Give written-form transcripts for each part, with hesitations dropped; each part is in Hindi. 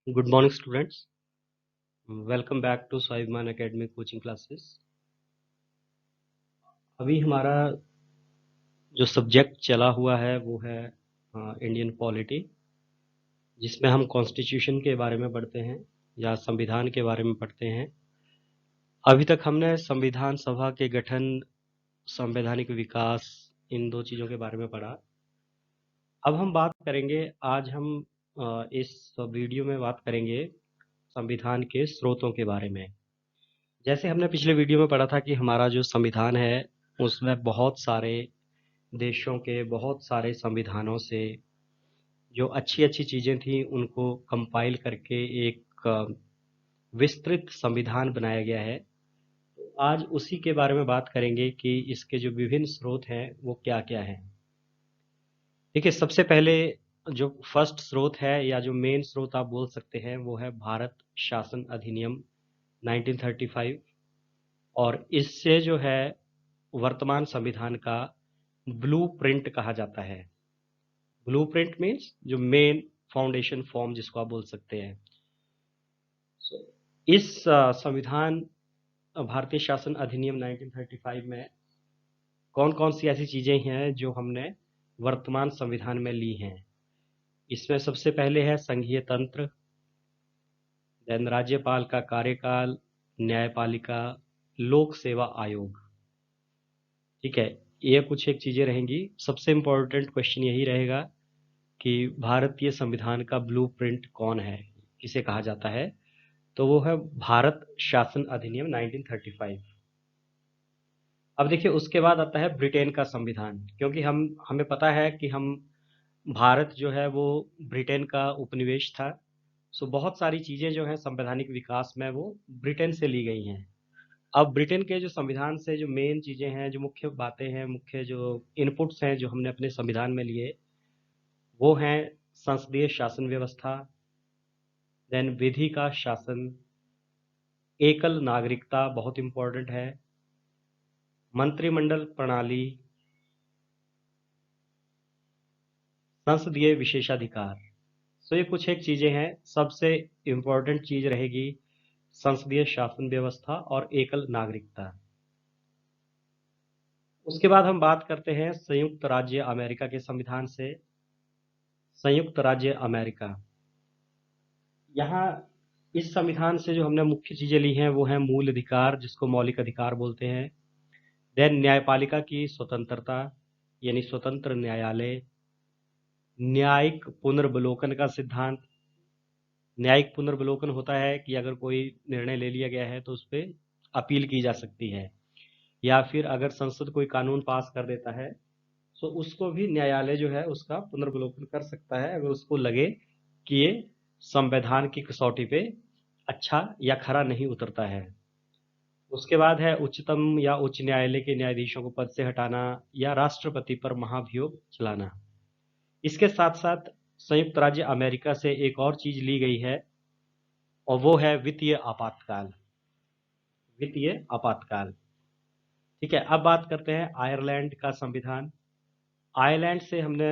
Good morning students. Welcome back to Swabhiman academy coaching classes. अभी हमारा जो सब्जेक्ट चला हुआ है वो है इंडियन पॉलिटी, जिसमें हम कॉन्स्टिट्यूशन के बारे में पढ़ते हैं या संविधान के बारे में पढ़ते हैं। अभी तक हमने संविधान सभा के गठन, संवैधानिक विकास, इन दो चीज़ों के बारे में पढ़ा। अब हम बात करेंगे, आज हम इस वीडियो में बात करेंगे संविधान के स्रोतों के बारे में। जैसे हमने पिछले वीडियो में पढ़ा था कि हमारा जो संविधान है उसमें बहुत सारे देशों के बहुत सारे संविधानों से जो अच्छी अच्छी चीज़ें थी उनको कंपाइल करके एक विस्तृत संविधान बनाया गया है। आज उसी के बारे में बात करेंगे कि इसके जो विभिन्न स्रोत हैं वो क्या क्या हैं। देखिए, सबसे पहले जो फर्स्ट स्रोत है या जो मेन स्रोत आप बोल सकते हैं वो है भारत शासन अधिनियम 1935, और इससे जो है वर्तमान संविधान का ब्लूप्रिंट कहा जाता है। ब्लूप्रिंट मीन्स जो मेन फाउंडेशन फॉर्म जिसको आप बोल सकते हैं। So, इस संविधान भारतीय शासन अधिनियम 1935 में कौन कौन सी ऐसी चीजें हैं जो हमने वर्तमान संविधान में ली हैं। इसमें सबसे पहले है संघीय तंत्र, देन राज्यपाल का कार्यकाल, न्यायपालिका, लोक सेवा आयोग। ठीक है, ये कुछ एक चीजें रहेंगी। सबसे इम्पोर्टेंट क्वेश्चन यही रहेगा कि भारतीय संविधान का ब्लूप्रिंट कौन है, किसे कहा जाता है। तो वो है भारत शासन अधिनियम 1935। अब देखिए, उसके बाद आता है ब्रिटेन का संविधान, क्योंकि हमें पता है कि हम भारत जो है वो ब्रिटेन का उपनिवेश था। सो बहुत सारी चीज़ें जो हैं संवैधानिक विकास में वो ब्रिटेन से ली गई हैं। अब ब्रिटेन के जो संविधान से जो मेन चीज़ें हैं, जो मुख्य बातें हैं, मुख्य जो इनपुट्स हैं जो हमने अपने संविधान में लिए, वो हैं संसदीय शासन व्यवस्था, देन विधि का शासन, एकल नागरिकता बहुत इंपॉर्टेंट है, मंत्रिमंडल प्रणाली, संसदीय विशेषाधिकार। सो ये कुछ एक चीजें हैं। सबसे इंपॉर्टेंट चीज रहेगी संसदीय शासन व्यवस्था और एकल नागरिकता। उसके बाद हम बात करते हैं संयुक्त राज्य अमेरिका के संविधान से। संयुक्त राज्य अमेरिका, यहाँ इस संविधान से जो हमने मुख्य चीजें ली हैं वो है मूल अधिकार, जिसको मौलिक अधिकार बोलते हैं। देन न्यायपालिका की स्वतंत्रता, यानी स्वतंत्र न्यायालय, न्यायिक पुनर्वलोकन का सिद्धांत। न्यायिक पुनर्वलोकन होता है कि अगर कोई निर्णय ले लिया गया है तो उस पर अपील की जा सकती है, या फिर अगर संसद कोई कानून पास कर देता है तो उसको भी न्यायालय जो है उसका पुनर्वलोकन कर सकता है, अगर उसको लगे कि ये संविधान की कसौटी पे अच्छा या खरा नहीं उतरता है। उसके बाद है उच्चतम या उच्च न्यायालय के न्यायाधीशों को पद से हटाना या राष्ट्रपति पर महाभियोग चलाना। इसके साथ साथ संयुक्त राज्य अमेरिका से एक और चीज ली गई है, और वो है वित्तीय आपातकाल। वित्तीय आपातकाल। ठीक है, अब बात करते हैं आयरलैंड का संविधान। आयरलैंड से हमने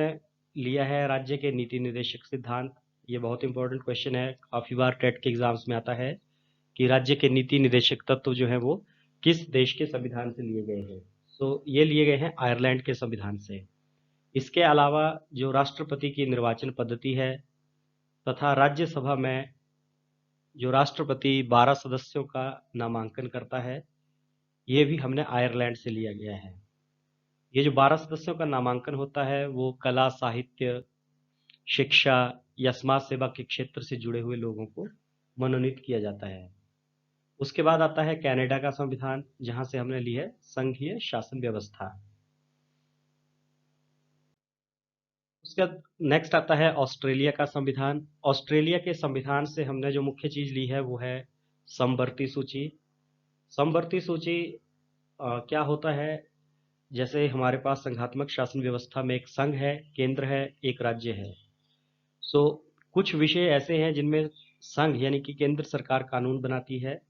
लिया है राज्य के नीति निर्देशक सिद्धांत। ये बहुत इंपॉर्टेंट क्वेश्चन है, काफी बार टेट के एग्जाम्स में आता है कि राज्य के नीति निर्देशक तत्व जो है वो किस देश के संविधान से लिए गए हैं। तो ये लिए गए हैं आयरलैंड के संविधान से। इसके अलावा जो राष्ट्रपति की निर्वाचन पद्धति है तथा राज्यसभा में जो राष्ट्रपति 12 सदस्यों का नामांकन करता है, ये भी हमने आयरलैंड से लिया गया है। ये जो 12 सदस्यों का नामांकन होता है वो कला, साहित्य, शिक्षा या समाज सेवा के क्षेत्र से जुड़े हुए लोगों को मनोनीत किया जाता है। उसके बाद आता है कनाडा का संविधान, जहां से हमने ली है संघीय शासन व्यवस्था। उसके बाद नेक्स्ट आता है ऑस्ट्रेलिया का संविधान। ऑस्ट्रेलिया के संविधान से हमने जो मुख्य चीज ली है वो है समवर्ती सूची। समवर्ती सूची क्या होता है, जैसे हमारे पास संघात्मक शासन व्यवस्था में एक संघ है, केंद्र है, एक राज्य है। सो कुछ विषय ऐसे हैं जिनमें संघ यानी कि केंद्र सरकार कानून बनाती है,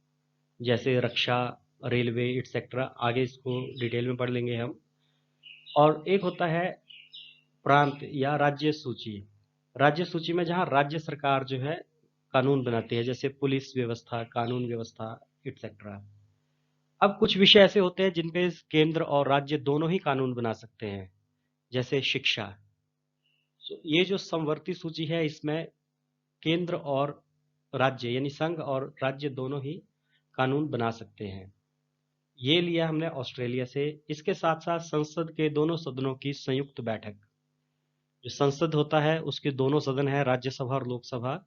जैसे रक्षा, रेलवे एटसेट्रा। आगे इसको डिटेल में पढ़ लेंगे हम। और एक होता है प्रांत या राज्य सूची। राज्य सूची में जहाँ राज्य सरकार जो है कानून बनाती है, जैसे पुलिस व्यवस्था, कानून व्यवस्था, एटसेट्रा। अब कुछ विषय ऐसे होते हैं जिन पे केंद्र और राज्य दोनों ही कानून बना सकते हैं, जैसे शिक्षा। ये जो समवर्ती सूची है, इसमें केंद्र और राज्य यानी संघ और राज्य दोनों ही कानून बना सकते हैं। ये लिया हमने ऑस्ट्रेलिया से। इसके साथ साथ संसद के दोनों सदनों की संयुक्त बैठक, जो संसद होता है उसके दोनों सदन है, राज्यसभा और लोकसभा,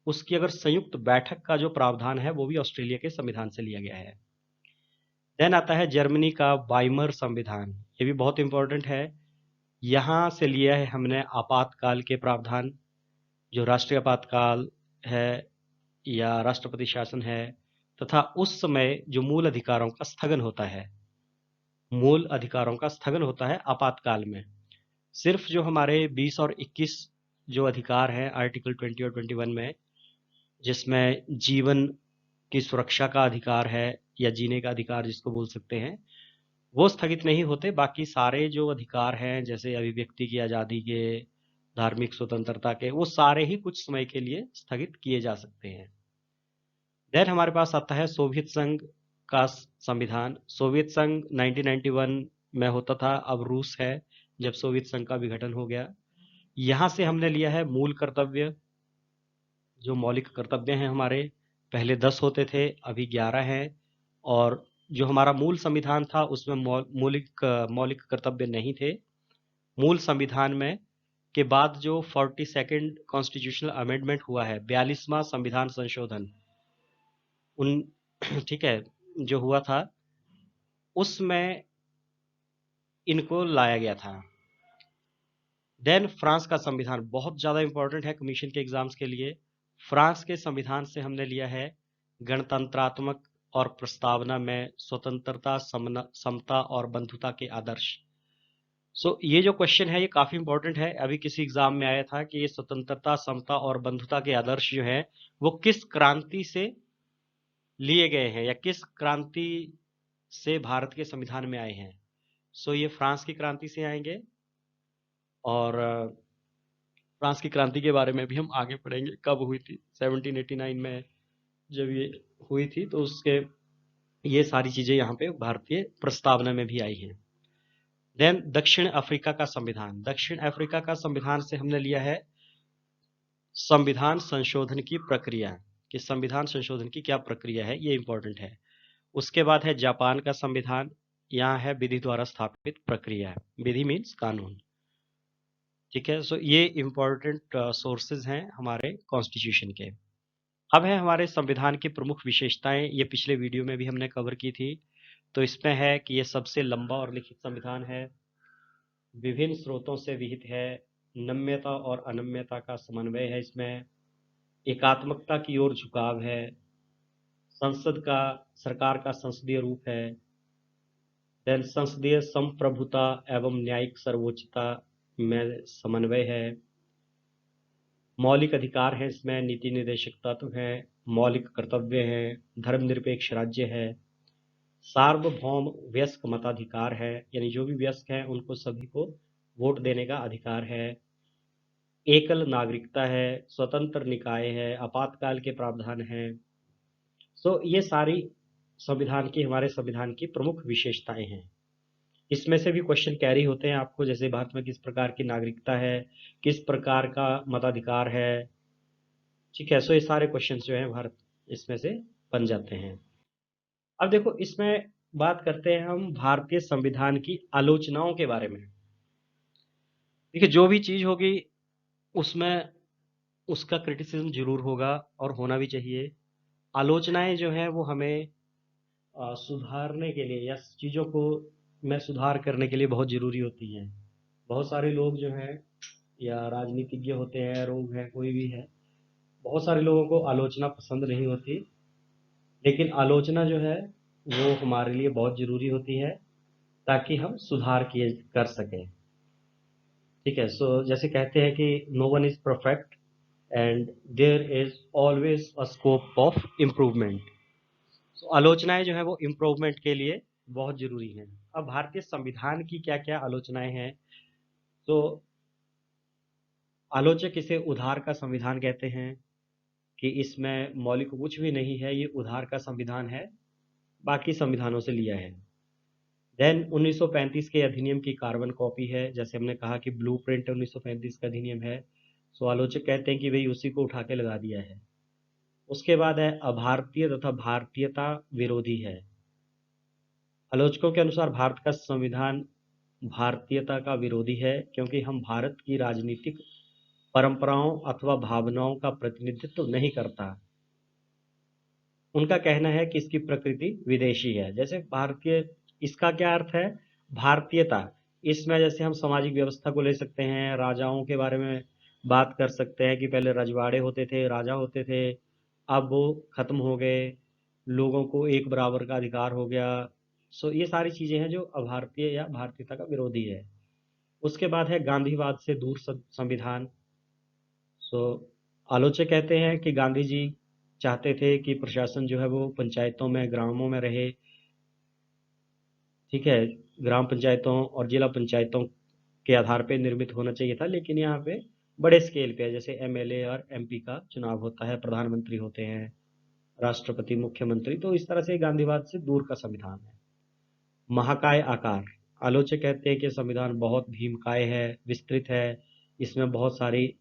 उसकी अगर संयुक्त बैठक का जो प्रावधान है वो भी ऑस्ट्रेलिया के संविधान से लिया गया है। देन आता है जर्मनी का वाइमर संविधान। ये भी बहुत इंपॉर्टेंट है। यहाँ से लिया है हमने आपातकाल के प्रावधान, जो राष्ट्रीय आपातकाल है या राष्ट्रपति शासन है, तथा उस समय जो मूल अधिकारों का स्थगन होता है, मूल अधिकारों का स्थगन होता है आपातकाल में। सिर्फ जो हमारे 20 और 21 जो अधिकार हैं आर्टिकल 20 और 21 में, जिसमें जीवन की सुरक्षा का अधिकार है या जीने का अधिकार जिसको बोल सकते हैं, वो स्थगित नहीं होते। बाकी सारे जो अधिकार हैं, जैसे अभिव्यक्ति की आज़ादी के, धार्मिक स्वतंत्रता के, वो सारे ही कुछ समय के लिए स्थगित किए जा सकते हैं। देन हमारे पास आता है सोवियत संघ का संविधान। सोवियत संघ 1991 में होता था, अब रूस है, जब सोवियत संघ का विघटन हो गया। यहाँ से हमने लिया है मूल कर्तव्य, जो मौलिक कर्तव्य हैं हमारे, पहले 10 होते थे, अभी 11 हैं। और जो हमारा मूल संविधान था उसमें मौलिक कर्तव्य नहीं थे। मूल संविधान में के बाद जो 42nd कॉन्स्टिट्यूशनल अमेंडमेंट हुआ है, 42वां संविधान संशोधन, उन ठीक है, जो हुआ था उसमें इनको लाया गया था। देन फ्रांस का संविधान बहुत ज़्यादा इंपॉर्टेंट है कमीशन के एग्जाम्स के लिए। फ्रांस के संविधान से हमने लिया है गणतंत्रात्मक और प्रस्तावना में स्वतंत्रता, समता और बंधुता के आदर्श। ये जो क्वेश्चन है ये काफ़ी इंपॉर्टेंट है। अभी किसी एग्जाम में आया था कि ये स्वतंत्रता, समता और बंधुता के आदर्श जो है वो किस क्रांति से लिए गए हैं या किस क्रांति से भारत के संविधान में आए हैं। ये फ्रांस की क्रांति से आएंगे। और फ्रांस की क्रांति के बारे में भी हम आगे पढ़ेंगे, कब हुई थी, 1789 में जब ये हुई थी, तो उसके ये सारी चीजें यहाँ पे भारतीय प्रस्तावना में भी आई हैं। देन दक्षिण अफ्रीका का संविधान। दक्षिण अफ्रीका का संविधान से हमने लिया है संविधान संशोधन की प्रक्रिया, कि संविधान संशोधन की क्या प्रक्रिया है, ये इंपॉर्टेंट है। उसके बाद है जापान का संविधान। यहाँ है विधि द्वारा स्थापित प्रक्रिया है, विधि मीन्स कानून। ठीक है, ये इंपॉर्टेंट सोर्सेज हैं हमारे कॉन्स्टिट्यूशन के। अब है हमारे संविधान की प्रमुख विशेषताएं। ये पिछले वीडियो में भी हमने कवर की थी। तो इसमें है कि ये सबसे लंबा और लिखित संविधान है, विभिन्न स्रोतों से विहित है, नम्यता और अनम्यता का समन्वय है इसमें, एकात्मकता की ओर झुकाव है, सरकार का संसदीय रूप है, देन संसदीय संप्रभुता एवं न्यायिक सर्वोच्चता में समन्वय है, मौलिक अधिकार हैं इसमें, नीति निर्देशक तत्व हैं, मौलिक कर्तव्य हैं, धर्मनिरपेक्ष राज्य है, सार्वभौम वयस्क मताधिकार है, यानी जो भी वयस्क हैं उनको सभी को वोट देने का अधिकार है, एकल नागरिकता है, स्वतंत्र निकाय है, आपातकाल के प्रावधान हैं। ये सारी हमारे संविधान की प्रमुख विशेषताएं हैं। इसमें से भी क्वेश्चन कैरी होते हैं आपको, जैसे भारत में किस प्रकार की नागरिकता है, किस प्रकार का मताधिकार है। ठीक है, ये सारे क्वेश्चन जो हैं भारत इसमें से बन जाते हैं। अब देखो, इसमें बात करते हैं हम भारतीय संविधान की आलोचनाओं के बारे में। देखिए, जो भी चीज होगी उसमें उसका क्रिटिसिज्म जरूर होगा और होना भी चाहिए। आलोचनाएं जो हैं वो हमें सुधारने के लिए या चीज़ों को में सुधार करने के लिए बहुत ज़रूरी होती हैं। बहुत सारे लोग जो हैं या राजनीतिज्ञ होते हैं, लोग हैं, कोई भी है, बहुत सारे लोगों को आलोचना पसंद नहीं होती, लेकिन आलोचना जो है वो हमारे लिए बहुत ज़रूरी होती है ताकि हम सुधार किए कर सकें। ठीक है, जैसे कहते हैं कि no one is perfect and there is always a scope of improvement. आलोचनाएं जो है वो इम्प्रूवमेंट के लिए बहुत जरूरी हैं। अब भारतीय संविधान की क्या क्या आलोचनाएं हैं, तो आलोचक इसे उधार का संविधान कहते हैं, कि इसमें मौलिक कुछ भी नहीं है, ये उधार का संविधान है, बाकी संविधानों से लिया है। देन 1935 के अधिनियम की कार्बन कॉपी है, जैसे हमने कहा कि ब्लूप्रिंट 1935 का अधिनियम है। सो आलोचक कहते हैं कि भाई उसी को उठा के लगा दिया है। उसके बाद है अभारतीय तथा भारतीयता विरोधी है। आलोचकों के अनुसार भारत का संविधान भारतीयता का विरोधी है, क्योंकि हम भारत की राजनीतिक परंपराओं अथवा भावनाओं का प्रतिनिधित्व नहीं करता। उनका कहना है कि इसकी प्रकृति विदेशी है। जैसे भारतीय, इसका क्या अर्थ है? भारतीयता, इसमें जैसे हम सामाजिक व्यवस्था को ले सकते हैं, राजाओं के बारे में बात कर सकते हैं कि पहले रजवाड़े होते थे, राजा होते थे, अब वो खत्म हो गए, लोगों को एक बराबर का अधिकार हो गया। सो ये सारी चीजें हैं जो अभारतीय या भारतीयता का विरोधी है। उसके बाद है गांधीवाद से दूर संविधान। सो आलोचक कहते हैं कि गांधी जी चाहते थे कि प्रशासन जो है वो पंचायतों में, ग्रामों में रहे। ठीक है, ग्राम पंचायतों और जिला पंचायतों के आधार पे निर्मित होना चाहिए था, लेकिन यहाँ पे बड़े स्केल पे है, जैसे एमएलए और एमपी का चुनाव होता है, प्रधानमंत्री होते हैं, राष्ट्रपति, मुख्यमंत्री। तो इस तरह से गांधीवाद से दूर का संविधान है। महाकाय आकार, आलोचक कहते हैं कि संविधान बहुत भीमकाय है, विस्तृत है, इसमें बहुत सारी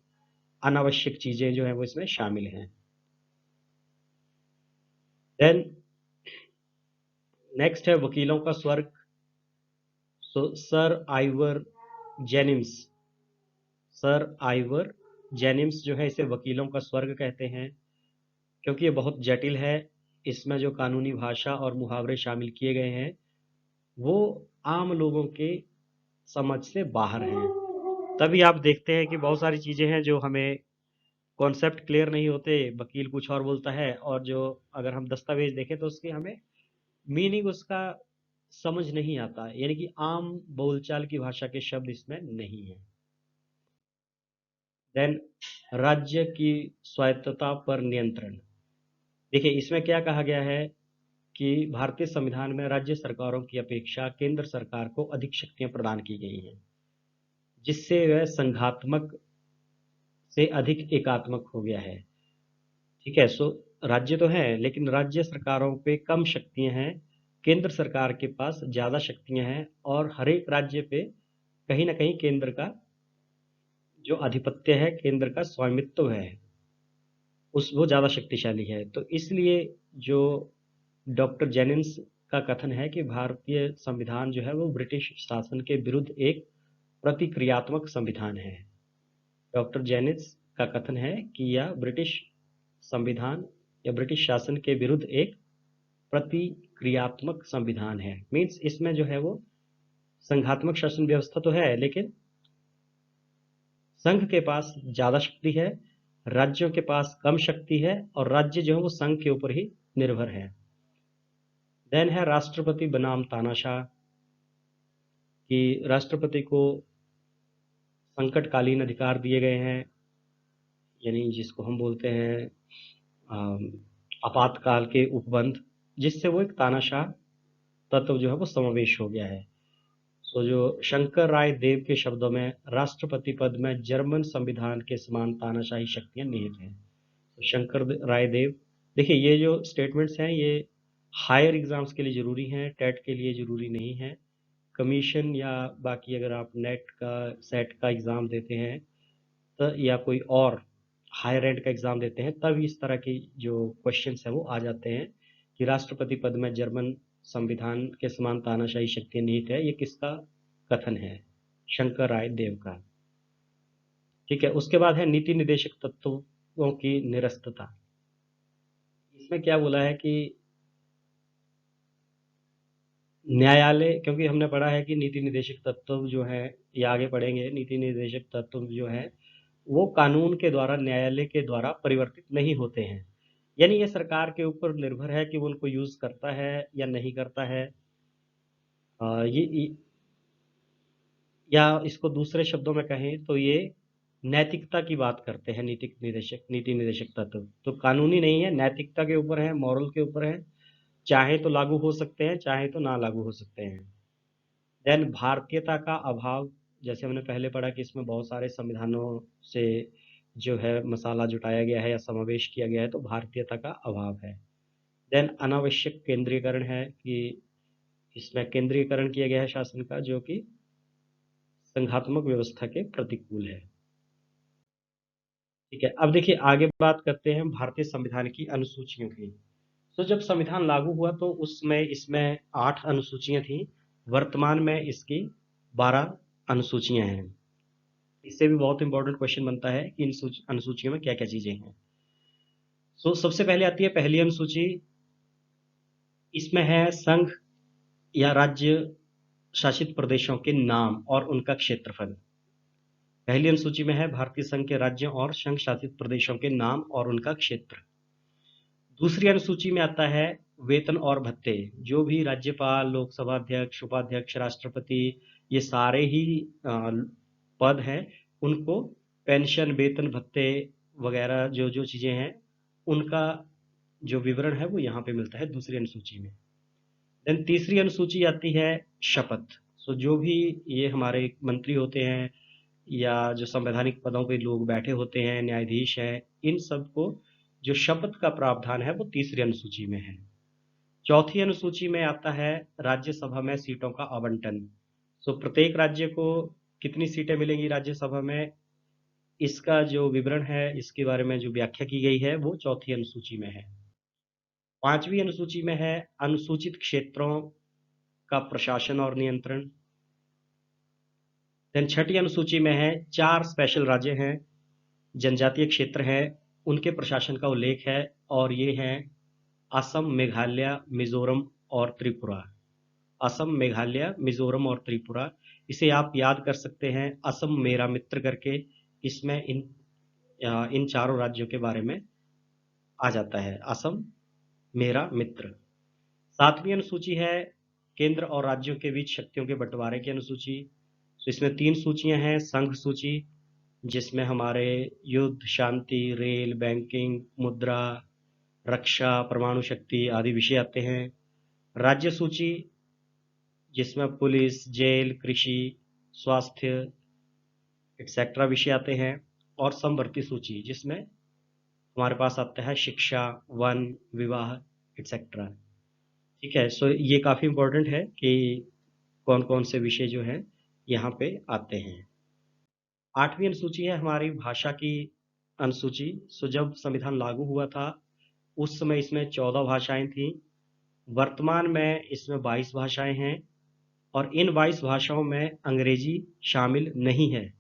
अनावश्यक चीजें जो है वो इसमें शामिल हैं। देन नेक्स्ट है वकीलों का स्वर्ग। सर आइवर जेनिम्स, सर आइवर जेनिम्स जो है इसे वकीलों का स्वर्ग कहते हैं, क्योंकि ये बहुत जटिल है। इसमें जो कानूनी भाषा और मुहावरे शामिल किए गए हैं वो आम लोगों के समझ से बाहर हैं। तभी आप देखते हैं कि बहुत सारी चीजें हैं जो हमें कॉन्सेप्ट क्लियर नहीं होते, वकील कुछ और बोलता है, और जो अगर हम दस्तावेज देखें तो उसकी हमें मीनिंग, उसका समझ नहीं आता, यानी कि आम बोलचाल की भाषा के शब्द इसमें नहीं है। देन राज्य की स्वायत्तता पर नियंत्रण। देखिए इसमें क्या कहा गया है कि भारतीय संविधान में राज्य सरकारों की अपेक्षा केंद्र सरकार को अधिक शक्तियां प्रदान की गई हैं, जिससे वह संघात्मक से अधिक एकात्मक हो गया है। ठीक है, सो राज्य तो है लेकिन राज्य सरकारों पे कम शक्तियां हैं, केंद्र सरकार के पास ज्यादा शक्तियां हैं, और हर एक राज्य पे कहीं ना कहीं केंद्र का जो आधिपत्य है, केंद्र का स्वामित्व है, उस वो ज्यादा शक्तिशाली है। तो इसलिए जो डॉक्टर जेनिन्स का कथन है कि भारतीय संविधान जो है वो ब्रिटिश शासन के विरुद्ध एक प्रतिक्रियात्मक संविधान है। डॉक्टर जेनिन्स का कथन है कि यह ब्रिटिश संविधान या ब्रिटिश शासन के विरुद्ध एक प्रतिक्रियात्मक संविधान है। मीन्स इसमें जो है वो संघात्मक शासन व्यवस्था तो है, लेकिन संघ के पास ज्यादा शक्ति है, राज्यों के पास कम शक्ति है, और राज्य जो है वो संघ के ऊपर ही निर्भर है। देन है राष्ट्रपति बनाम तानाशाह, कि राष्ट्रपति को संकटकालीन अधिकार दिए गए हैं, यानी जिसको हम बोलते हैं आपातकाल के उपबंध, जिससे वो एक तानाशाह तत्व जो है वो समावेश हो गया है। सो जो शंकर राय देव के शब्दों में, राष्ट्रपति पद में जर्मन संविधान के समान तानाशाही शक्तियां निहित हैं। तो शंकर राय देव, देखिए ये जो स्टेटमेंट्स हैं ये हायर एग्जाम्स के लिए जरूरी हैं, टेट के लिए जरूरी नहीं है। कमीशन या बाकी अगर आप नेट का, सेट का एग्जाम देते हैं तो, या कोई और हायर एंड का एग्जाम देते हैं, तब इस तरह की जो क्वेश्चंस हैं वो आ जाते हैं कि राष्ट्रपति पद में जर्मन संविधान के समान तानाशाही शक्ति निहित है। ये किसका कथन है? शंकर राय देव का। ठीक है, उसके बाद है नीति निदेशक तत्वों की निरस्तता। इसमें क्या बोला है कि न्यायालय, क्योंकि हमने पढ़ा है कि नीति निदेशक तत्व जो है, ये आगे पढ़ेंगे, नीति निदेशक तत्व जो है वो कानून के द्वारा, न्यायालय के द्वारा परिवर्तित नहीं होते हैं, यानी ये सरकार के ऊपर निर्भर है कि वो उनको यूज करता है या नहीं करता है। ये या इसको दूसरे शब्दों में कहें तो ये नैतिकता की बात करते हैं। नीति निदेशक तत्व तो कानूनी नहीं है, नैतिकता के ऊपर है, मॉरल के ऊपर है, चाहे तो लागू हो सकते हैं, चाहे तो ना लागू हो सकते हैं। देन भारतीयता का अभाव, जैसे हमने पहले पढ़ा कि इसमें बहुत सारे संविधानों से जो है मसाला जुटाया गया है या समावेश किया गया है, तो भारतीयता का अभाव है। देन अनावश्यक केंद्रीकरण है कि इसमें केंद्रीकरण किया गया है शासन का, जो कि संघात्मक व्यवस्था के प्रतिकूल है। ठीक है, अब देखिए आगे बात करते हैं भारतीय संविधान की अनुसूचियों की। तो जब संविधान लागू हुआ तो उस समय इसमें 8 अनुसूचियां थी। वर्तमान में इसकी 12 अनुसूचियां हैं। इससे भी बहुत इंपॉर्टेंट क्वेश्चन बनता है कि इन अनुसूचियों में क्या क्या चीजें हैं। तो सबसे पहले आती है पहली अनुसूची। इसमें है संघ या राज्य शासित प्रदेशों के नाम और उनका क्षेत्रफल। पहली अनुसूची में है भारतीय संघ के राज्यों और संघ शासित प्रदेशों के नाम और उनका क्षेत्र। दूसरी अनुसूची में आता है वेतन और भत्ते। जो भी राज्यपाल, लोकसभा अध्यक्ष, उपाध्यक्ष, राष्ट्रपति, ये सारे ही पद हैं, उनको पेंशन, वेतन, भत्ते वगैरह जो जो चीजें हैं, उनका जो विवरण है वो यहाँ पे मिलता है दूसरी अनुसूची में। देन तीसरी अनुसूची आती है शपथ। सो जो भी ये हमारे मंत्री होते हैं या जो संवैधानिक पदों पे लोग बैठे होते हैं, न्यायाधीश हैं, इन सबको जो शपथ का प्रावधान है वो तीसरी अनुसूची में है। चौथी अनुसूची में आता है राज्यसभा में सीटों का आवंटन। सो प्रत्येक राज्य को कितनी सीटें मिलेंगी राज्यसभा में, इसका जो विवरण है, इसके बारे में जो व्याख्या की गई है वो चौथी अनुसूची में है। पांचवी अनुसूची में है अनुसूचित क्षेत्रों का प्रशासन और नियंत्रण। देन छठी अनुसूची में है 4 स्पेशल राज्य हैं, जनजातीय क्षेत्र हैं, उनके प्रशासन का उल्लेख है, और ये हैं असम, मेघालय, मिजोरम और त्रिपुरा। असम, मेघालय, मिजोरम और त्रिपुरा। इसे आप याद कर सकते हैं असम मेरा मित्र करके। इसमें इन चारों राज्यों के बारे में आ जाता है, असम मेरा मित्र। सातवीं अनुसूची है केंद्र और राज्यों के बीच शक्तियों के बंटवारे की अनुसूची। तो इसमें 3 सूचियां हैं। संघ सूची, जिसमें हमारे युद्ध, शांति, रेल, बैंकिंग, मुद्रा, रक्षा, परमाणु शक्ति आदि विषय आते हैं। राज्य सूची, जिसमें पुलिस, जेल, कृषि, स्वास्थ्य एक्सेट्रा विषय आते हैं। और समवर्ती सूची, जिसमें हमारे पास आता है शिक्षा, वन, विवाह एक्सेट्रा। ठीक है, सो ये काफी इंपॉर्टेंट है कि कौन कौन से विषय जो है यहाँ पे आते हैं। 8वीं अनुसूची है हमारी भाषा की अनुसूची। सो जब संविधान लागू हुआ था उस समय इसमें 14 भाषाएं थीं। वर्तमान में इसमें 22 भाषाएं हैं, और इन 22 भाषाओं में अंग्रेजी शामिल नहीं है,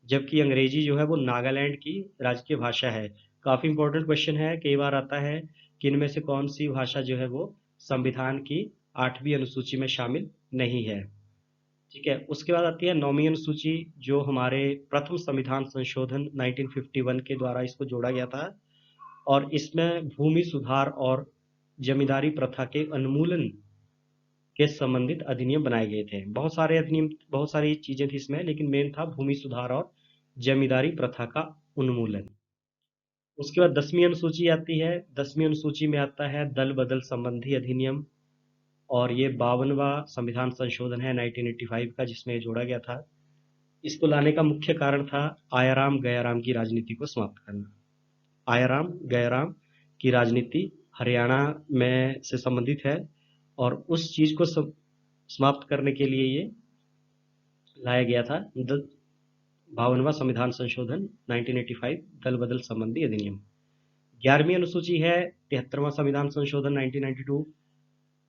जबकि अंग्रेजी जो है वो नागालैंड की राजकीय भाषा है। काफी इंपॉर्टेंट क्वेश्चन है, कई बार आता है कि इनमें से कौन सी भाषा जो है वो संविधान की 8वीं अनुसूची में शामिल नहीं है। ठीक है, उसके बाद आती है 9वीं अनुसूची, जो हमारे प्रथम संविधान संशोधन 1951 के द्वारा इसको जोड़ा गया था, और इसमें भूमि सुधार और जमींदारी प्रथा के उन्मूलन के संबंधित अधिनियम बनाए गए थे। बहुत सारे अधिनियम, बहुत सारी चीजें थी इसमें, लेकिन मेन था भूमि सुधार और जमींदारी प्रथा का उन्मूलन। उसके बाद 10वीं अनुसूची आती है। 10वीं अनुसूची में आता है दल बदल संबंधी अधिनियम, और ये 52वां संविधान संशोधन है 1985 का, जिसमें ये जोड़ा गया था। इसको लाने का मुख्य कारण था आयाराम गयाराम की राजनीति को समाप्त करना। आयाराम गयाराम की राजनीति हरियाणा में से संबंधित है, और उस चीज को समाप्त करने के लिए ये लाया गया था 52वां संविधान संशोधन 1985 दल बदल संबंधी अधिनियम। 11वीं अनुसूची है 73वां संविधान संशोधन 1992,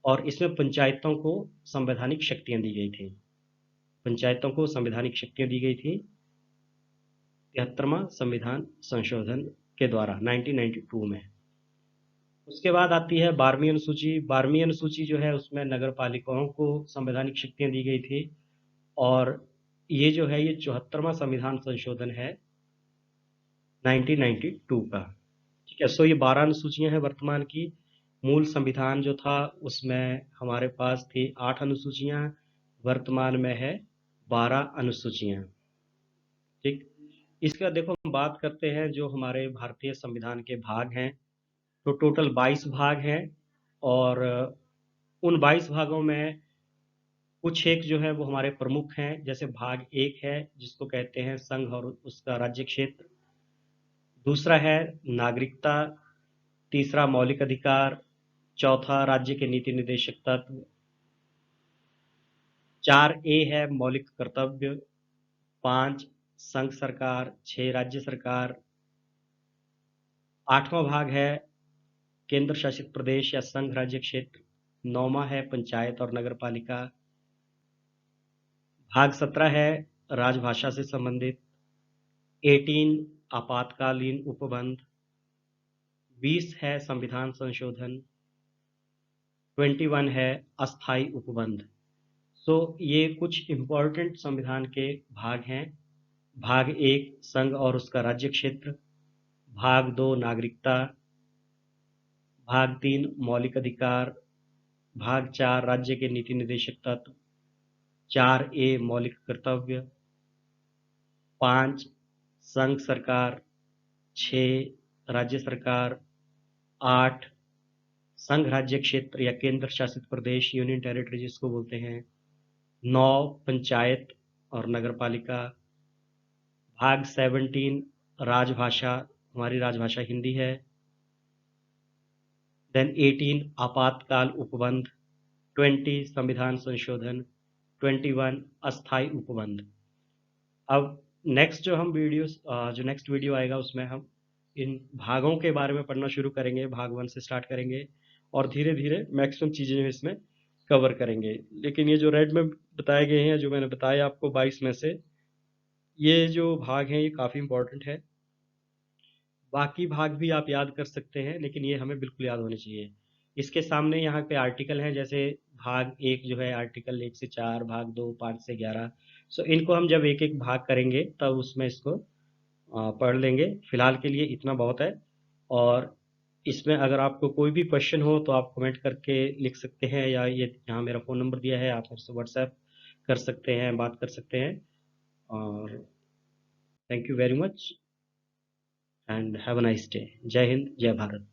और इसमें पंचायतों को संवैधानिक शक्तियां दी गई थी। पंचायतों को संवैधानिक शक्तियां दी गई थी 73वां संविधान संशोधन के द्वारा 1992 में। उसके बाद आती है 12वीं अनुसूची। 12वीं अनुसूची जो है उसमें नगर पालिकाओं को संवैधानिक शक्तियां दी गई थी, और ये जो है ये 74वां संविधान संशोधन है 1992 का। ठीक है, सो ये 12 अनुसूचियां हैं वर्तमान की। मूल संविधान जो था उसमें हमारे पास थी 8 अनुसूचियां, वर्तमान में है 12 अनुसूचियां। ठीक, इसके बाद देखो हम बात करते हैं जो हमारे भारतीय संविधान के भाग हैं। तो टोटल 22 भाग हैं, और उन 22 भागों में कुछ एक जो है वो हमारे प्रमुख हैं। जैसे भाग 1 है जिसको कहते हैं संघ और उसका राज्य क्षेत्र। दूसरा है नागरिकता, तीसरा मौलिक अधिकार, चौथा राज्य के नीति निर्देशक तत्व, 4A है मौलिक कर्तव्य, 5 संघ सरकार, 6 राज्य सरकार, 8वां भाग है केंद्र शासित प्रदेश या संघ राज्य क्षेत्र, 9वां है पंचायत और नगर पालिका, भाग 17 है राजभाषा से संबंधित, 18 आपातकालीन उपबंध, 20 है संविधान संशोधन, 21 है अस्थाई उपबंध। सो ये कुछ इम्पोर्टेंट संविधान के भाग हैं। भाग 1 संघ और उसका राज्य क्षेत्र, भाग 2 नागरिकता, भाग 3 मौलिक अधिकार, भाग 4 राज्य के नीति निर्देशक तत्व, 4A मौलिक कर्तव्य, 5 संघ सरकार, 6 राज्य सरकार, 8 संघ राज्य क्षेत्र या केंद्र शासित प्रदेश यूनियन टेरिटरी जिसको बोलते हैं, 9 पंचायत और नगर पालिका, भाग 17 राजभाषा, हमारी राजभाषा हिंदी है, देन 18 आपातकाल उपबंध, 20 संविधान संशोधन, 21 अस्थाई उपबंध। अब नेक्स्ट जो नेक्स्ट वीडियो आएगा उसमें हम इन भागों के बारे में पढ़ना शुरू करेंगे, भाग 1 से स्टार्ट करेंगे और धीरे धीरे मैक्सिमम चीज़ें इसमें कवर करेंगे। लेकिन ये जो रेड में बताए गए हैं, जो मैंने बताया आपको 22 में से, ये जो भाग हैं ये काफ़ी इंपॉर्टेंट है। बाकी भाग भी आप याद कर सकते हैं, लेकिन ये हमें बिल्कुल याद होने चाहिए। इसके सामने यहाँ पे आर्टिकल हैं, जैसे भाग 1 जो है आर्टिकल 1 से 4, भाग 2 5 से 11। सो इनको हम जब एक एक भाग करेंगे तब उसमें इसको पढ़ लेंगे। फिलहाल के लिए इतना बहुत है। और इसमें अगर आपको कोई भी क्वेश्चन हो तो आप कमेंट करके लिख सकते हैं, या ये यहाँ मेरा फ़ोन नंबर दिया है, आप मेरे से व्हाट्सएप कर सकते हैं, बात कर सकते हैं। और thank you very much and have a nice day. जय हिंद, जय भारत।